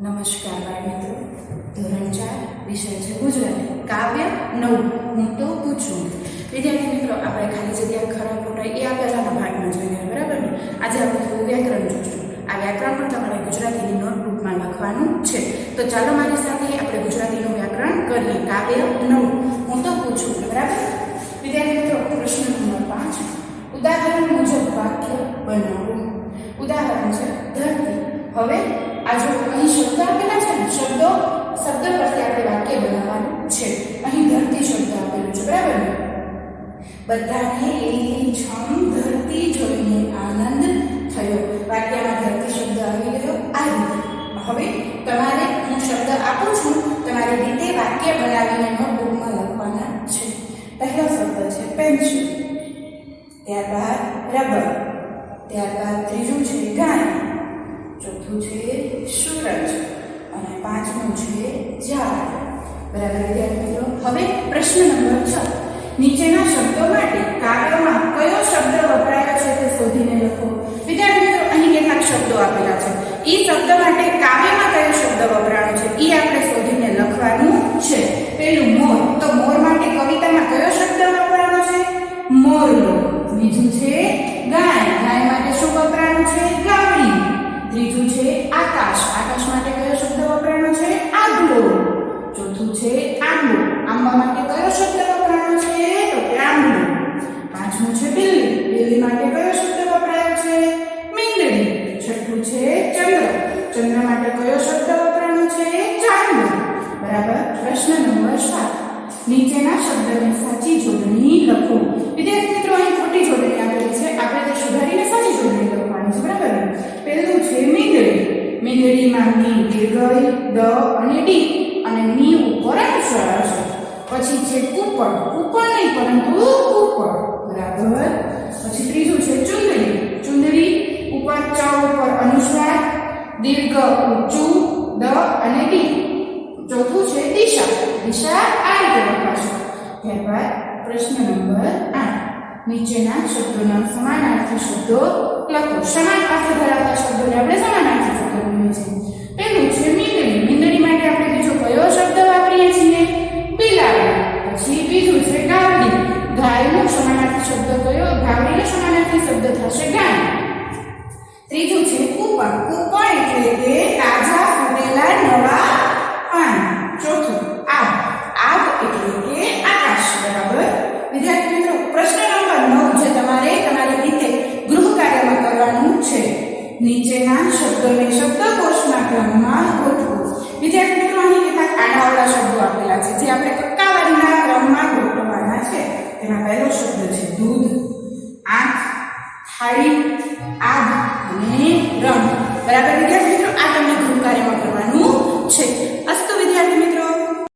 નમસ્કાર બાળ મિત્રો, ધોરણ 4 વિષય છે ગુજરાતી, કાવ્ય 9 હું તો પૂછું. વિદ્યાર્થી મિત્રો, આપણે ખાલી જગ્યા ખરા ખોટા એ આ પહેલાના ભાગમાં જોઈ ગયા, બરાબર ને? આજે આપણે થોડું વ્યાકરણ જોઈશું. આ વ્યાકરણ પણ તમારે ગુજરાતીની નોટબુકમાં લખવાનું છે. તો ચાલો મારી સાથે આપણે ગુજરાતીનું વ્યાકરણ કરીએ. કાવ્ય 9 હું તો પૂછું, બરાબર? વિદ્યાર્થી મિત્રો, પ્રશ્ન નંબર 5, ઉદાહરણ મુજબ વાક્ય બનાવો. ઉદાહરણ છે ધરતી. હવે આ જો અહીં શબ્દ આપેલા છે ને, શબ્દ પરથી આપણે વાક્ય બનાવવાનું છે. અહીં ધરતી શબ્દ આપેલું છે, બરાબર ને? બધાને લીલીછમ ધરતી જોઈને આનંદ થયો. વાક્યમાં ધરતી શબ્દ આવી ગયો આ રીતે. હવે તમારે હું શબ્દ આપું છું, તમારી રીતે વાક્ય બનાવીને નોટબુકમાં લખવાના છે. પહેલો શબ્દ છે પેન્સિલ, ત્યારબાદ રબર, ત્યારબાદ ત્રીજું છે ગાય, ચોથું છે સૂરજ અને પાંચમું છે ઝાડ. બરાબર વિદ્યાર્થી મિત્રો? હવે પ્રશ્ન નંબર 6, નીચેના શબ્દો માટે કાવ્યમાં કયો શબ્દ વપરાયો છે તે શોધીને લખો. વિદ્યાર્થી મિત્રો, અહીં કેટલાક શબ્દો આપેલા છે. એ શબ્દ માટે કાવ્યમાં કયો શબ્દ વપરાયો છે એ આપણે શોધીને લખવાનું છે. પેલું મોર, તો મોર માટે કવિતામાં કયો શબ્દ વપરાયો છે? મોરલો. બીજું છે ગાય, ગાય માટે શું વપરાયું છે? ગાવડી. ત્રીજું છે આકાશ, આકાશ માટે કયો શબ્દ વપરાયો છે? આગલો. ચોથું છે આંબો, આંબા માટે કયો શબ્દ વપરાયો છે? તો કે આંબલો. પાંચમું છે બિલ્લી, બિલ્લી માટે કયો શબ્દ વપરાયો છે? મીંદડી. છઠ્ઠું છે ચંદ્ર, ચંદ્ર માટે કયો શબ્દ વપરાયો છે? ચાંદલો. બરાબર. પ્રશ્ન નંબર 7, નીચેના શબ્દને સાચી જોડણી લખો. વિદ્યાર્થી મિત્રો, અહીં ખોટી જોડણી આપેલી છે, આપણે તે સુધારીને સાચી જોડણી લખવાની છે, બરાબર ને? પહેલું છે મીંદડી. મીંદડીમાં મી દીર્ઘ દ અને ડી અને મી ઉપર અનુસ્વાર છે. પછી છે કૂપળ, કૂપળ નહીં પરંતુ કૂપળ, બરાબર. પછી ત્રીજું છે ચુંદડી, ચુંદડી ઉપર ચ ઉપર અનુસ્વાર, દીર્ઘ ઊંચું દ અને ડી. ચોથું છે દિશા, દિશા આ રીતે લખાશે. ત્યારબાદ પ્રશ્ન નંબર 8, નીચેના શબ્દોના સમાનાર્થી શબ્દો લખો. સમાન અર્થ ધરાવતા શબ્દોને આપણે સમાનાર્થી શબ્દો કહીએ છીએ. પહેલું છે મીંદડી, મીંદડી માટે આપણે બીજો કયો શબ્દ વાપરીએ છીએ? બિલાડી. પછી બીજું છે ગાવડી, ગાયનો સમાનાર્થી શબ્દ કયો? ગાવડીનો સમાનાર્થી શબ્દ થશે ગાય. ત્રીજું છે કૂપળ, કૂપળ એટલે કે તાજા ફૂટેલા નવા પાન. ચોથું આગ, આગ એટલે કે આકાશ. બરાબર વિદ્યાર્થી મિત્રો, પ્રશ્ન નંબર 9 જે તમારે તમારી રીતે ગૃહ કાર્યમાં કરવાનું છે. નીચેના શબ્દોને શબ્દકોશના ક્રમમાં ગોઠવો. વિદ્યાર્થી મિત્રો, અહીં કેટલાક આડાઅવળા શબ્દો આપેલા છે જે આપણે ટકાવારીના ક્રમમાં ગોઠવવાના છે. તેમાં પહેલો શબ્દ છે દૂધ, આંખ, થાળી, આગ અને રંગ. બરાબર વિદ્યાર્થી મિત્રો, આ તમને ગૃહ કાર્યમાં કરવાનું છે. અસ્તુ